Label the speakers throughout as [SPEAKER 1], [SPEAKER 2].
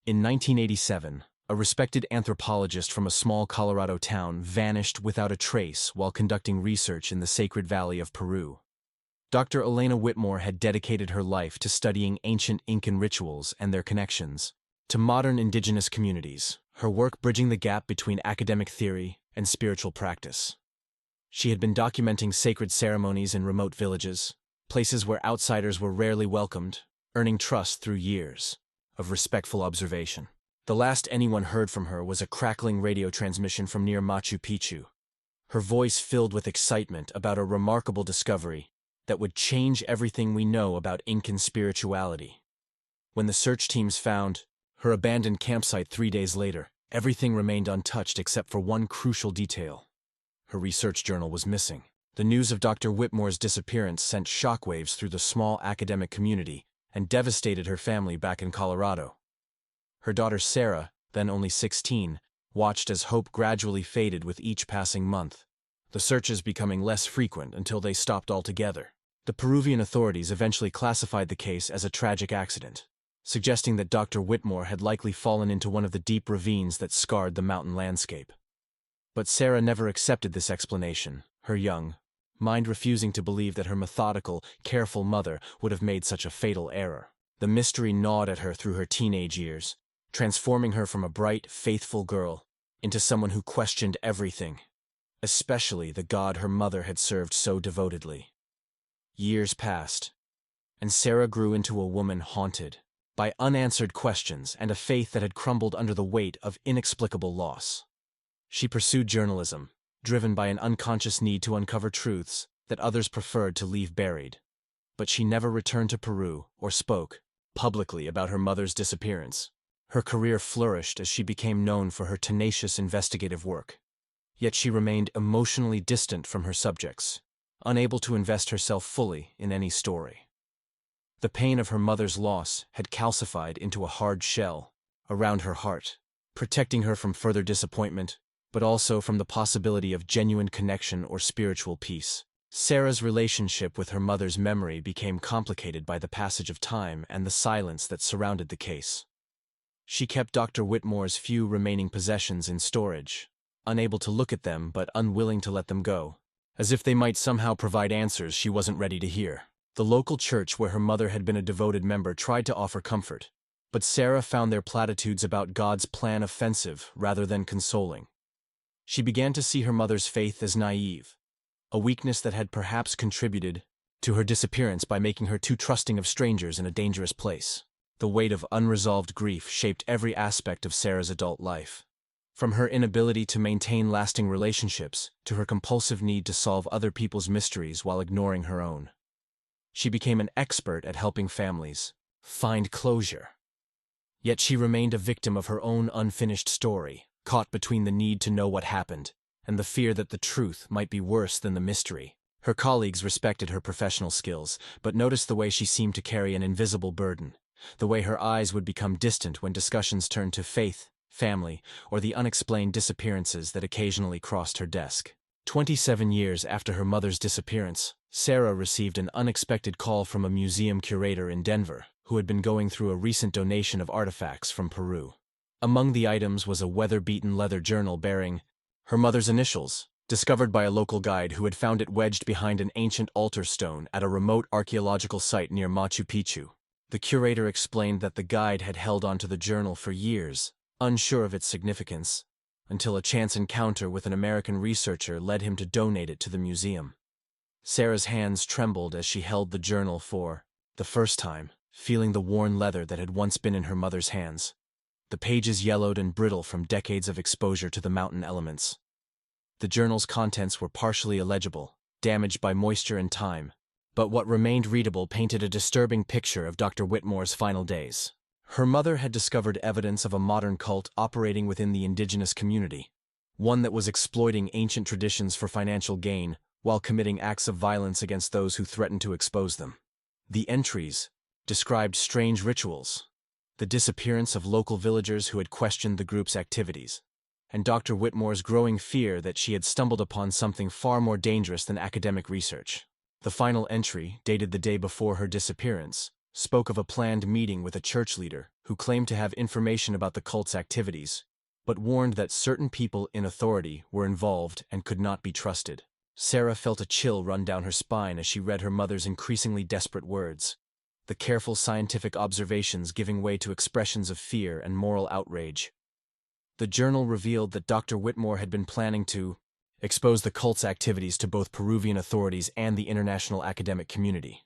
[SPEAKER 1] In 1987, a respected anthropologist from a small Colorado town vanished without a trace while conducting research in the Sacred Valley of Peru. Dr. Elena Whitmore had dedicated her life to studying ancient Incan rituals and their connections to modern indigenous communities, her work bridging the gap between academic theory and spiritual practice. She had been documenting sacred ceremonies in remote villages, places where outsiders were rarely welcomed, earning trust through years of respectful observation. The last anyone heard from her was a crackling radio transmission from near Machu Picchu, her voice filled with excitement about a remarkable discovery that would change everything we know about Incan spirituality. When the search teams found her abandoned campsite 3 days later, everything remained untouched except for one crucial detail. Her research journal was missing. The news of Dr. Whitmore's disappearance sent shockwaves through the small academic community and devastated her family back in Colorado. Her daughter Sarah, then only 16, watched as hope gradually faded with each passing month, the searches becoming less frequent until they stopped altogether. The Peruvian authorities eventually classified the case as a tragic accident, suggesting that Dr. Whitmore had likely fallen into one of the deep ravines that scarred the mountain landscape. But Sarah never accepted this explanation, her young mind refusing to believe that her methodical, careful mother would have made such a fatal error. The mystery gnawed at her through her teenage years, transforming her from a bright, faithful girl into someone who questioned everything, especially the God her mother had served so devotedly. Years passed, and Sarah grew into a woman haunted by unanswered questions and a faith that had crumbled under the weight of inexplicable loss. She pursued journalism, driven by an unconscious need to uncover truths that others preferred to leave buried. But she never returned to Peru or spoke publicly about her mother's disappearance. Her career flourished as she became known for her tenacious investigative work. Yet she remained emotionally distant from her subjects, unable to invest herself fully in any story. The pain of her mother's loss had calcified into a hard shell around her heart, protecting her from further disappointment, but also from the possibility of genuine connection or spiritual peace. Sarah's relationship with her mother's memory became complicated by the passage of time and the silence that surrounded the case. She kept Dr. Whitmore's few remaining possessions in storage, unable to look at them but unwilling to let them go, as if they might somehow provide answers she wasn't ready to hear. The local church where her mother had been a devoted member tried to offer comfort, but Sarah found their platitudes about God's plan offensive rather than consoling. She began to see her mother's faith as naive, a weakness that had perhaps contributed to her disappearance by making her too trusting of strangers in a dangerous place. The weight of unresolved grief shaped every aspect of Sarah's adult life, from her inability to maintain lasting relationships to her compulsive need to solve other people's mysteries while ignoring her own. She became an expert at helping families find closure. Yet she remained a victim of her own unfinished story, caught between the need to know what happened and the fear that the truth might be worse than the mystery. Her colleagues respected her professional skills, but noticed the way she seemed to carry an invisible burden, the way her eyes would become distant when discussions turned to faith, family, or the unexplained disappearances that occasionally crossed her desk. 27 years after her mother's disappearance, Sarah received an unexpected call from a museum curator in Denver who had been going through a recent donation of artifacts from Peru. Among the items was a weather-beaten leather journal bearing her mother's initials, discovered by a local guide who had found it wedged behind an ancient altar stone at a remote archaeological site near Machu Picchu. The curator explained that the guide had held onto the journal for years, unsure of its significance, until a chance encounter with an American researcher led him to donate it to the museum. Sarah's hands trembled as she held the journal for the first time, feeling the worn leather that had once been in her mother's hands. The pages yellowed and brittle from decades of exposure to the mountain elements. The journal's contents were partially illegible, damaged by moisture and time, but what remained readable painted a disturbing picture of Dr. Whitmore's final days. Her mother had discovered evidence of a modern cult operating within the indigenous community, one that was exploiting ancient traditions for financial gain while committing acts of violence against those who threatened to expose them. The entries described strange rituals, the disappearance of local villagers who had questioned the group's activities, and Dr. Whitmore's growing fear that she had stumbled upon something far more dangerous than academic research. The final entry, dated the day before her disappearance, spoke of a planned meeting with a church leader who claimed to have information about the cult's activities, but warned that certain people in authority were involved and could not be trusted. Sarah felt a chill run down her spine as she read her mother's increasingly desperate words, the careful scientific observations giving way to expressions of fear and moral outrage. The journal revealed that Dr. Whitmore had been planning to expose the cult's activities to both Peruvian authorities and the international academic community.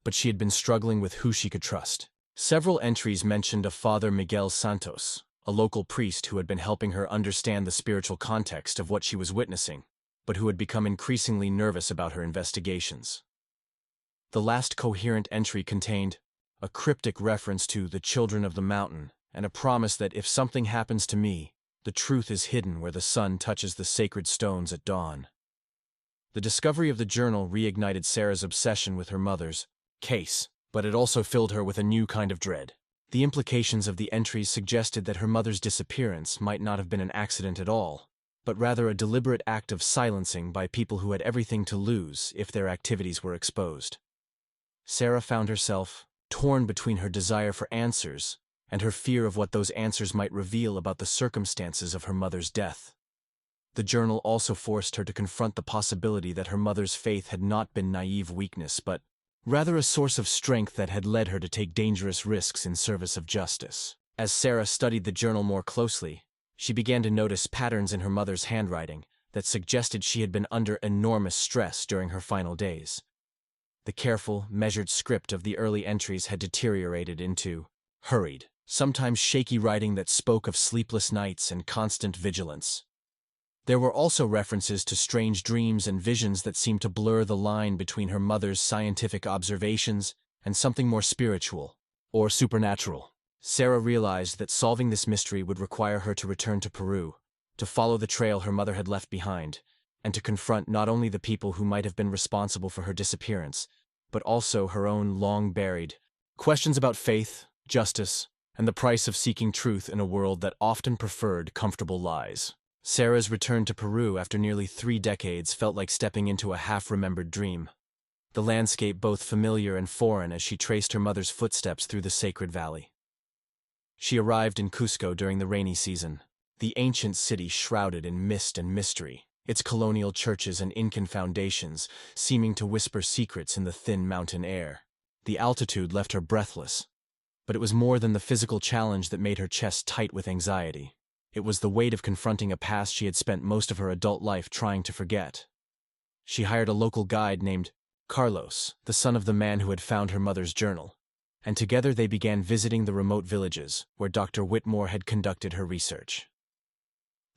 [SPEAKER 1] But she had been struggling with who she could trust. Several entries mentioned a Father Miguel Santos, a local priest who had been helping her understand the spiritual context of what she was witnessing, but who had become increasingly nervous about her investigations. The last coherent entry contained a cryptic reference to the children of the mountain and a promise that if something happens to me, the truth is hidden where the sun touches the sacred stones at dawn. The discovery of the journal reignited Sarah's obsession with her mother's case, but it also filled her with a new kind of dread. The implications of the entries suggested that her mother's disappearance might not have been an accident at all, but rather a deliberate act of silencing by people who had everything to lose if their activities were exposed. Sarah found herself torn between her desire for answers and her fear of what those answers might reveal about the circumstances of her mother's death. The journal also forced her to confront the possibility that her mother's faith had not been naive weakness, but rather a source of strength that had led her to take dangerous risks in service of justice. As Sarah studied the journal more closely, she began to notice patterns in her mother's handwriting that suggested she had been under enormous stress during her final days. The careful, measured script of the early entries had deteriorated into hurried, sometimes shaky writing that spoke of sleepless nights and constant vigilance. There were also references to strange dreams and visions that seemed to blur the line between her mother's scientific observations and something more spiritual or supernatural. Sarah realized that solving this mystery would require her to return to Peru, to follow the trail her mother had left behind, and to confront not only the people who might have been responsible for her disappearance, but also her own long-buried questions about faith, justice, and the price of seeking truth in a world that often preferred comfortable lies. Sarah's return to Peru after nearly 3 decades felt like stepping into a half-remembered dream. The landscape both familiar and foreign as she traced her mother's footsteps through the sacred valley. She arrived in Cusco during the rainy season, the ancient city shrouded in mist and mystery, its colonial churches and Incan foundations seeming to whisper secrets in the thin mountain air. The altitude left her breathless, but it was more than the physical challenge that made her chest tight with anxiety. It was the weight of confronting a past she had spent most of her adult life trying to forget. She hired a local guide named Carlos, the son of the man who had found her mother's journal, and together they began visiting the remote villages where Dr. Whitmore had conducted her research.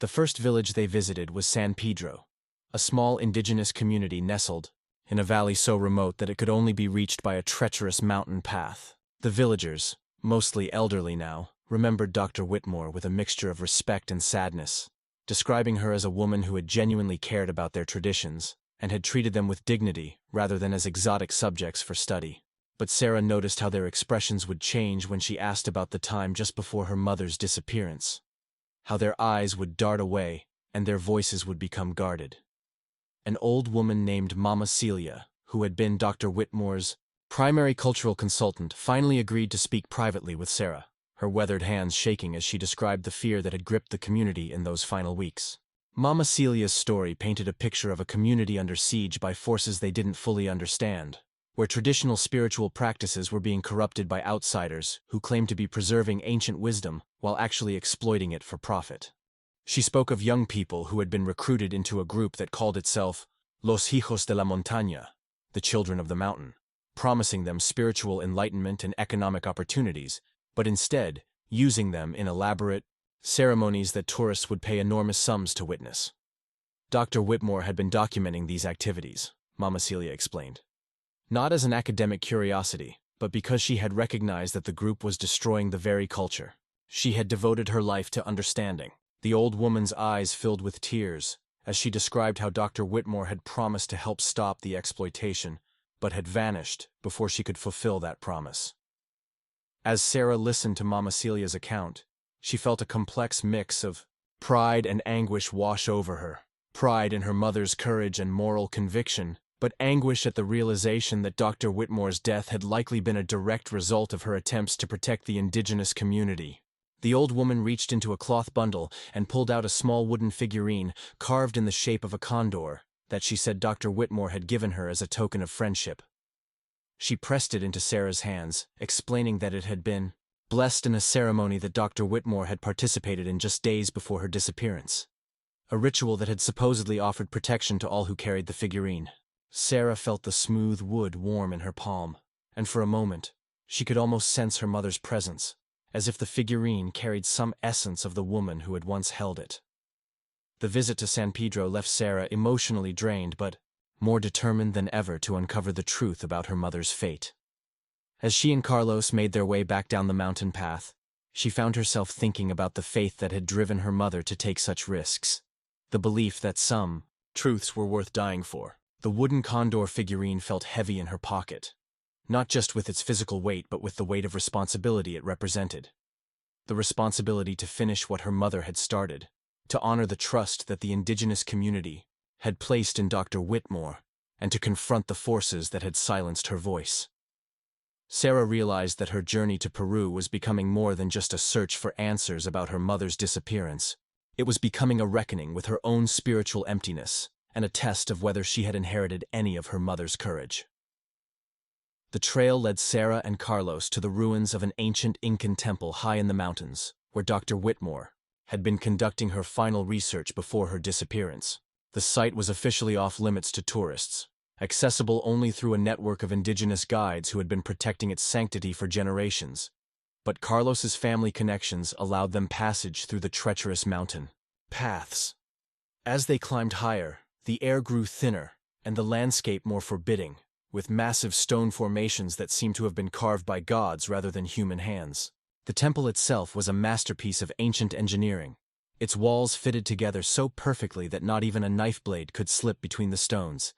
[SPEAKER 1] The first village they visited was San Pedro, a small indigenous community nestled in a valley so remote that it could only be reached by a treacherous mountain path. The villagers, mostly elderly now, remembered Dr. Whitmore with a mixture of respect and sadness, describing her as a woman who had genuinely cared about their traditions and had treated them with dignity rather than as exotic subjects for study. But Sarah noticed how their expressions would change when she asked about the time just before her mother's disappearance, how their eyes would dart away and their voices would become guarded. An old woman named Mama Celia, who had been Dr. Whitmore's primary cultural consultant, finally agreed to speak privately with Sarah, her weathered hands shaking as she described the fear that had gripped the community in those final weeks. Mama Celia's story painted a picture of a community under siege by forces they didn't fully understand, where traditional spiritual practices were being corrupted by outsiders who claimed to be preserving ancient wisdom while actually exploiting it for profit. She spoke of young people who had been recruited into a group that called itself Los Hijos de la Montaña, the Children of the Mountain, promising them spiritual enlightenment and economic opportunities, but instead using them in elaborate ceremonies that tourists would pay enormous sums to witness. Dr. Whitmore had been documenting these activities, Mama Celia explained. Not as an academic curiosity, but because she had recognized that the group was destroying the very culture she had devoted her life to understanding. The old woman's eyes filled with tears as she described how Dr. Whitmore had promised to help stop the exploitation, but had vanished before she could fulfill that promise. As Sarah listened to Mama Celia's account, she felt a complex mix of pride and anguish wash over her. Pride in her mother's courage and moral conviction, but anguish at the realization that Dr. Whitmore's death had likely been a direct result of her attempts to protect the indigenous community. The old woman reached into a cloth bundle and pulled out a small wooden figurine carved in the shape of a condor that she said Dr. Whitmore had given her as a token of friendship. She pressed it into Sarah's hands, explaining that it had been blessed in a ceremony that Dr. Whitmore had participated in just days before her disappearance. A ritual that had supposedly offered protection to all who carried the figurine. Sarah felt the smooth wood warm in her palm, and for a moment, she could almost sense her mother's presence, as if the figurine carried some essence of the woman who had once held it. The visit to San Pedro left Sarah emotionally drained but more determined than ever to uncover the truth about her mother's fate. As she and Carlos made their way back down the mountain path, she found herself thinking about the faith that had driven her mother to take such risks. The belief that some truths were worth dying for. The wooden condor figurine felt heavy in her pocket, not just with its physical weight but with the weight of responsibility it represented. The responsibility to finish what her mother had started, to honor the trust that the indigenous community had placed in Dr. Whitmore, and to confront the forces that had silenced her voice. Sarah realized that her journey to Peru was becoming more than just a search for answers about her mother's disappearance. It was becoming a reckoning with her own spiritual emptiness, and a test of whether she had inherited any of her mother's courage. The trail led Sarah and Carlos to the ruins of an ancient Incan temple high in the mountains, where Dr. Whitmore had been conducting her final research before her disappearance. The site was officially off-limits to tourists, accessible only through a network of indigenous guides who had been protecting its sanctity for generations. But Carlos's family connections allowed them passage through the treacherous mountain paths. As they climbed higher, the air grew thinner and the landscape more forbidding, with massive stone formations that seemed to have been carved by gods rather than human hands. The temple itself was a masterpiece of ancient engineering, its walls fitted together so perfectly that not even a knife blade could slip between the stones,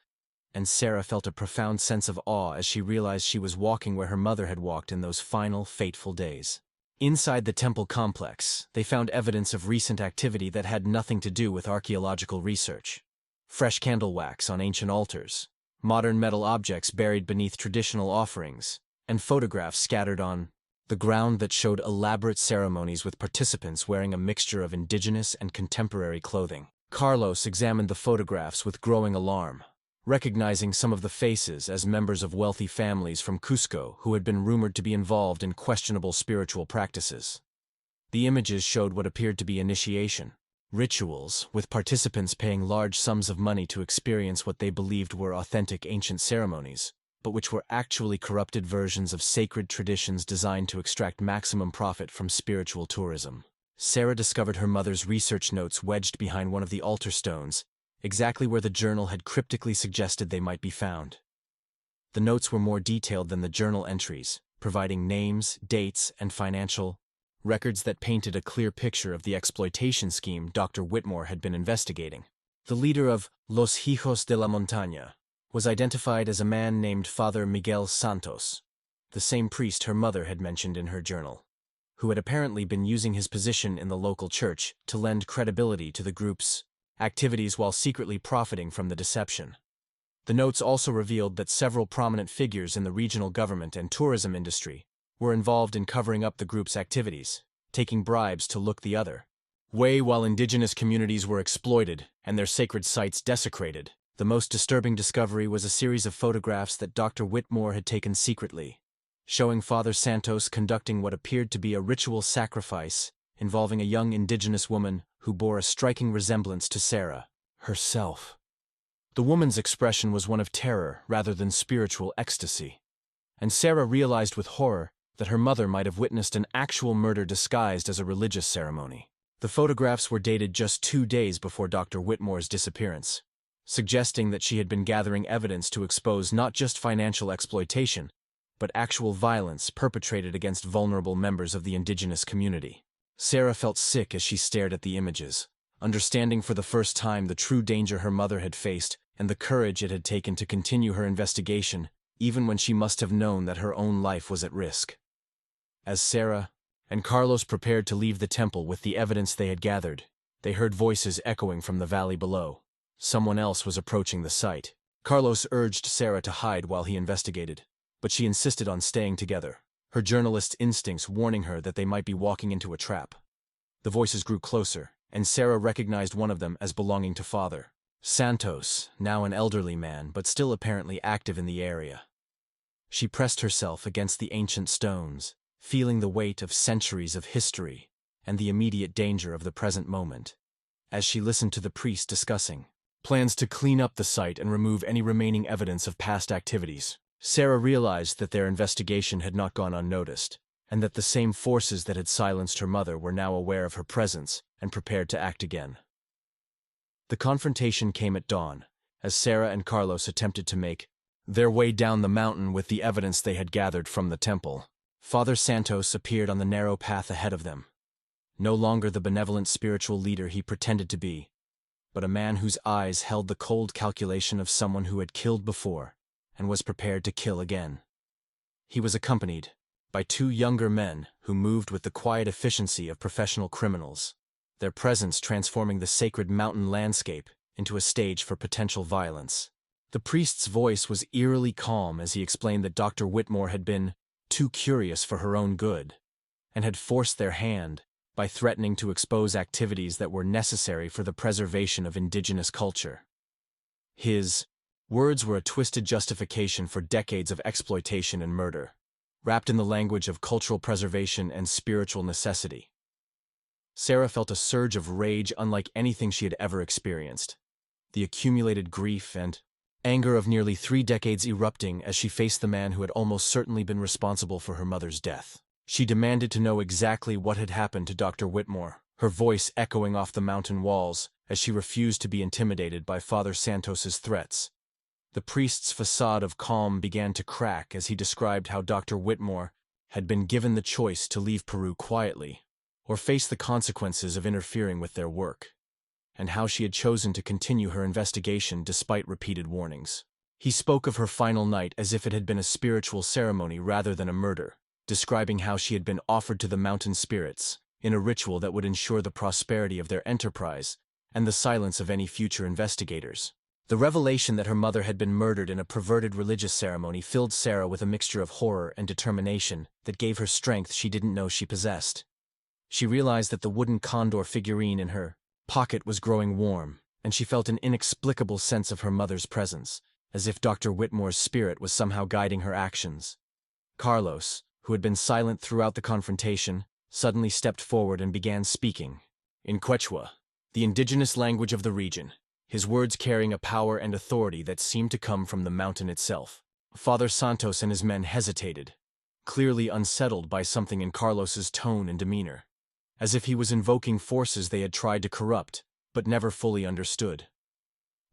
[SPEAKER 1] and Sarah felt a profound sense of awe as she realized she was walking where her mother had walked in those final, fateful days. Inside the temple complex, they found evidence of recent activity that had nothing to do with archaeological research. Fresh candle wax on ancient altars, modern metal objects buried beneath traditional offerings, and photographs scattered on the ground that showed elaborate ceremonies with participants wearing a mixture of indigenous and contemporary clothing. Carlos examined the photographs with growing alarm, recognizing some of the faces as members of wealthy families from Cusco who had been rumored to be involved in questionable spiritual practices. The images showed what appeared to be initiation rituals, with participants paying large sums of money to experience what they believed were authentic ancient ceremonies, but which were actually corrupted versions of sacred traditions designed to extract maximum profit from spiritual tourism. Sarah discovered her mother's research notes wedged behind one of the altar stones, exactly where the journal had cryptically suggested they might be found. The notes were more detailed than the journal entries, providing names, dates, and financial records that painted a clear picture of the exploitation scheme Dr. Whitmore had been investigating. The leader of Los Hijos de la Montaña was identified as a man named Father Miguel Santos, the same priest her mother had mentioned in her journal, who had apparently been using his position in the local church to lend credibility to the group's activities while secretly profiting from the deception. The notes also revealed that several prominent figures in the regional government and tourism industry were involved in covering up the group's activities, taking bribes to look the other way while indigenous communities were exploited and their sacred sites desecrated. The most disturbing discovery was a series of photographs that Dr. Whitmore had taken secretly, showing Father Santos conducting what appeared to be a ritual sacrifice involving a young indigenous woman who bore a striking resemblance to Sarah herself. The woman's expression was one of terror rather than spiritual ecstasy, and Sarah realized with horror that her mother might have witnessed an actual murder disguised as a religious ceremony. The photographs were dated just 2 days before Dr. Whitmore's disappearance, suggesting that she had been gathering evidence to expose not just financial exploitation, but actual violence perpetrated against vulnerable members of the indigenous community. Sarah felt sick as she stared at the images, understanding for the first time the true danger her mother had faced and the courage it had taken to continue her investigation, even when she must have known that her own life was at risk. As Sarah and Carlos prepared to leave the temple with the evidence they had gathered, they heard voices echoing from the valley below. Someone else was approaching the site. Carlos urged Sarah to hide while he investigated, but she insisted on staying together, her journalist's instincts warning her that they might be walking into a trap. The voices grew closer, and Sarah recognized one of them as belonging to Father Santos, now an elderly man but still apparently active in the area. She pressed herself against the ancient stones, feeling the weight of centuries of history and the immediate danger of the present moment. As she listened to the priest discussing plans to clean up the site and remove any remaining evidence of past activities, Sarah realized that their investigation had not gone unnoticed, and that the same forces that had silenced her mother were now aware of her presence and prepared to act again. The confrontation came at dawn, as Sarah and Carlos attempted to make their way down the mountain with the evidence they had gathered from the temple. Father Santos appeared on the narrow path ahead of them, no longer the benevolent spiritual leader he pretended to be, but a man whose eyes held the cold calculation of someone who had killed before and was prepared to kill again. He was accompanied by two younger men who moved with the quiet efficiency of professional criminals, their presence transforming the sacred mountain landscape into a stage for potential violence. The priest's voice was eerily calm as he explained that Dr. Whitmore had been too curious for her own good, and had forced their hand by threatening to expose activities that were necessary for the preservation of indigenous culture. His words were a twisted justification for decades of exploitation and murder, wrapped in the language of cultural preservation and spiritual necessity. Sarah felt a surge of rage unlike anything she had ever experienced, the accumulated grief and anger of nearly 3 decades erupting as she faced the man who had almost certainly been responsible for her mother's death. She demanded to know exactly what had happened to Dr. Whitmore, her voice echoing off the mountain walls as she refused to be intimidated by Father Santos's threats. The priest's facade of calm began to crack as he described how Dr. Whitmore had been given the choice to leave Peru quietly or face the consequences of interfering with their work, and how she had chosen to continue her investigation despite repeated warnings. He spoke of her final night as if it had been a spiritual ceremony rather than a murder, describing how she had been offered to the mountain spirits in a ritual that would ensure the prosperity of their enterprise and the silence of any future investigators. The revelation that her mother had been murdered in a perverted religious ceremony filled Sarah with a mixture of horror and determination that gave her strength she didn't know she possessed. She realized that the wooden condor figurine in her pocket was growing warm, and she felt an inexplicable sense of her mother's presence, as if Dr. Whitmore's spirit was somehow guiding her actions. Carlos, who had been silent throughout the confrontation, suddenly stepped forward and began speaking in Quechua, the indigenous language of the region, his words carrying a power and authority that seemed to come from the mountain itself. Father Santos and his men hesitated, clearly unsettled by something in Carlos's tone and demeanor, as if he was invoking forces they had tried to corrupt, but never fully understood.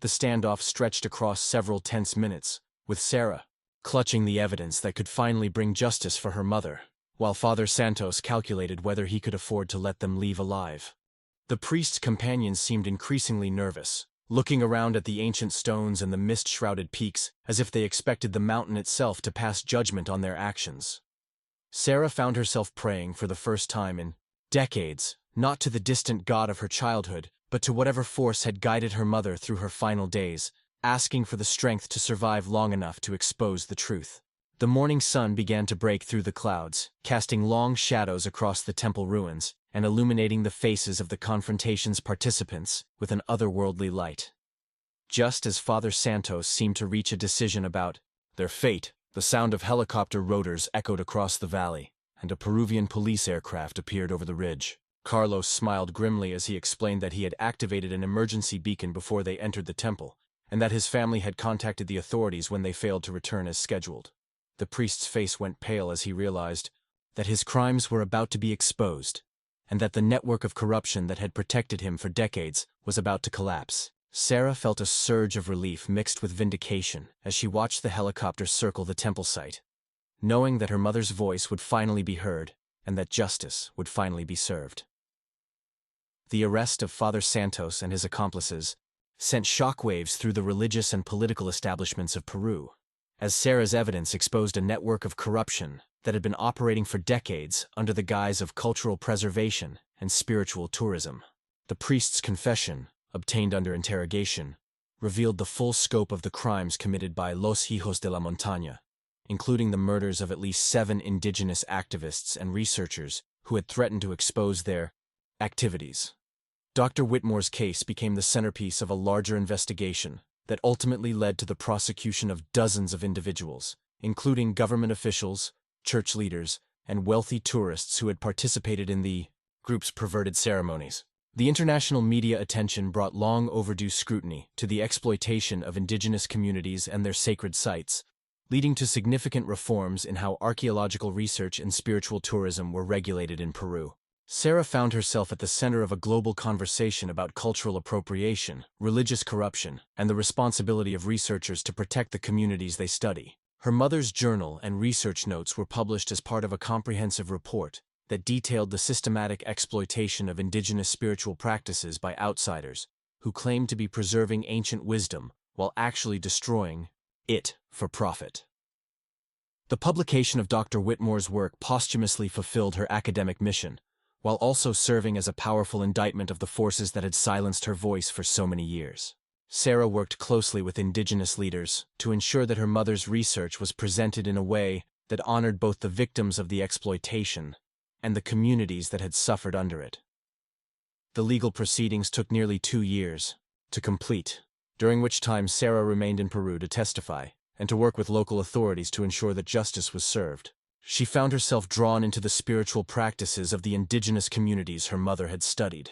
[SPEAKER 1] The standoff stretched across several tense minutes, with Sarah clutching the evidence that could finally bring justice for her mother, while Father Santos calculated whether he could afford to let them leave alive. The priest's companions seemed increasingly nervous, looking around at the ancient stones and the mist-shrouded peaks as if they expected the mountain itself to pass judgment on their actions. Sarah found herself praying for the first time in decades, not to the distant god of her childhood, but to whatever force had guided her mother through her final days, asking for the strength to survive long enough to expose the truth. The morning sun began to break through the clouds, casting long shadows across the temple ruins and illuminating the faces of the confrontation's participants with an otherworldly light. Just as Father Santos seemed to reach a decision about their fate, the sound of helicopter rotors echoed across the valley, and a Peruvian police aircraft appeared over the ridge. Carlos smiled grimly as he explained that he had activated an emergency beacon before they entered the temple, and that his family had contacted the authorities when they failed to return as scheduled. The priest's face went pale as he realized that his crimes were about to be exposed, and that the network of corruption that had protected him for decades was about to collapse. Sarah felt a surge of relief mixed with vindication as she watched the helicopter circle the temple site, knowing that her mother's voice would finally be heard and that justice would finally be served. The arrest of Father Santos and his accomplices sent shockwaves through the religious and political establishments of Peru, as Sarah's evidence exposed a network of corruption that had been operating for decades under the guise of cultural preservation and spiritual tourism. The priest's confession, obtained under interrogation, revealed the full scope of the crimes committed by Los Hijos de la Montaña, including the murders of at least 7 indigenous activists and researchers who had threatened to expose their activities. Dr. Whitmore's case became the centerpiece of a larger investigation that ultimately led to the prosecution of dozens of individuals, including government officials, church leaders, and wealthy tourists who had participated in the group's perverted ceremonies. The international media attention brought long overdue scrutiny to the exploitation of indigenous communities and their sacred sites, leading to significant reforms in how archaeological research and spiritual tourism were regulated in Peru. Sarah found herself at the center of a global conversation about cultural appropriation, religious corruption, and the responsibility of researchers to protect the communities they study. Her mother's journal and research notes were published as part of a comprehensive report that detailed the systematic exploitation of indigenous spiritual practices by outsiders who claimed to be preserving ancient wisdom while actually destroying it for profit. The publication of Dr. Whitmore's work posthumously fulfilled her academic mission, while also serving as a powerful indictment of the forces that had silenced her voice for so many years. Sarah worked closely with indigenous leaders to ensure that her mother's research was presented in a way that honored both the victims of the exploitation and the communities that had suffered under it. The legal proceedings took nearly 2 years to complete, during which time Sarah remained in Peru to testify and to work with local authorities to ensure that justice was served. She found herself drawn into the spiritual practices of the indigenous communities her mother had studied,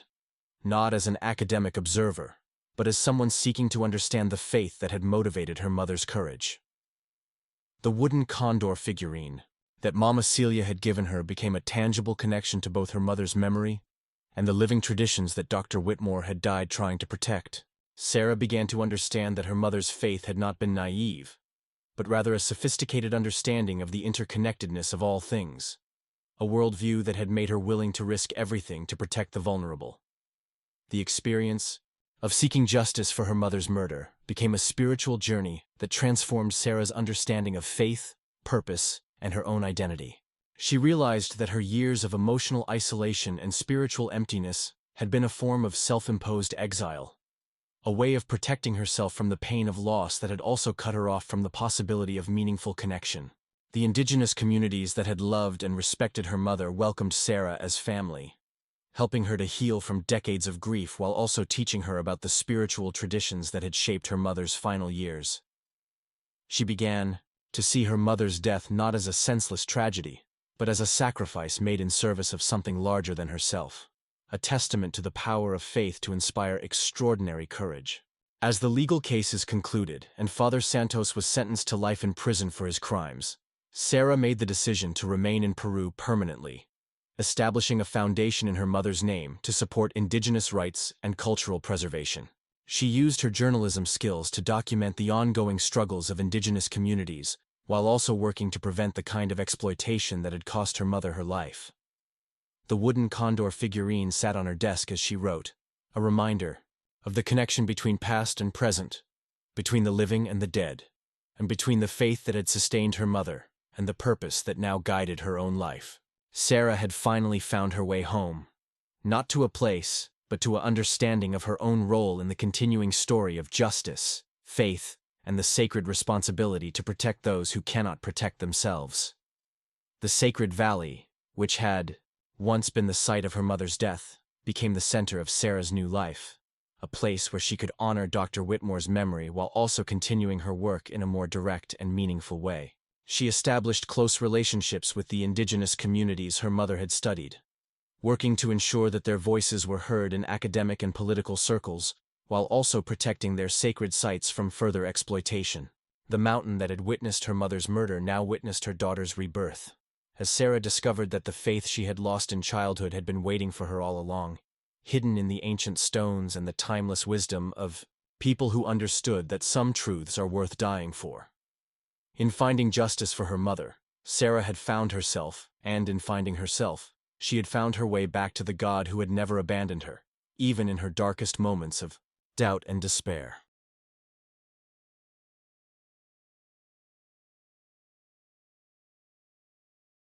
[SPEAKER 1] not as an academic observer, but as someone seeking to understand the faith that had motivated her mother's courage. The wooden condor figurine that Mama Celia had given her became a tangible connection to both her mother's memory and the living traditions that Dr. Whitmore had died trying to protect. Sarah began to understand that her mother's faith had not been naive, but rather a sophisticated understanding of the interconnectedness of all things, a worldview that had made her willing to risk everything to protect the vulnerable. The experience of seeking justice for her mother's murder became a spiritual journey that transformed Sarah's understanding of faith, purpose, and her own identity. She realized that her years of emotional isolation and spiritual emptiness had been a form of self-imposed exile, a way of protecting herself from the pain of loss that had also cut her off from the possibility of meaningful connection. The indigenous communities that had loved and respected her mother welcomed Sarah as family, helping her to heal from decades of grief while also teaching her about the spiritual traditions that had shaped her mother's final years. She began to see her mother's death not as a senseless tragedy, but as a sacrifice made in service of something larger than herself, a testament to the power of faith to inspire extraordinary courage. As the legal cases concluded and Father Santos was sentenced to life in prison for his crimes, Sarah made the decision to remain in Peru permanently, establishing a foundation in her mother's name to support indigenous rights and cultural preservation. She used her journalism skills to document the ongoing struggles of indigenous communities, while also working to prevent the kind of exploitation that had cost her mother her life. The wooden condor figurine sat on her desk as she wrote, a reminder of the connection between past and present, between the living and the dead, and between the faith that had sustained her mother and the purpose that now guided her own life. Sarah had finally found her way home, not to a place, but to an understanding of her own role in the continuing story of justice, faith, and the sacred responsibility to protect those who cannot protect themselves. The sacred valley, which had once been the site of her mother's death, became the center of Sarah's new life, a place where she could honor Dr. Whitmore's memory while also continuing her work in a more direct and meaningful way. She established close relationships with the indigenous communities her mother had studied, working to ensure that their voices were heard in academic and political circles, while also protecting their sacred sites from further exploitation. The mountain that had witnessed her mother's murder now witnessed her daughter's rebirth, as Sarah discovered that the faith she had lost in childhood had been waiting for her all along, hidden in the ancient stones and the timeless wisdom of people who understood that some truths are worth dying for. In finding justice for her mother, Sarah had found herself, and in finding herself, she had found her way back to the God who had never abandoned her, even in her darkest moments of doubt and despair.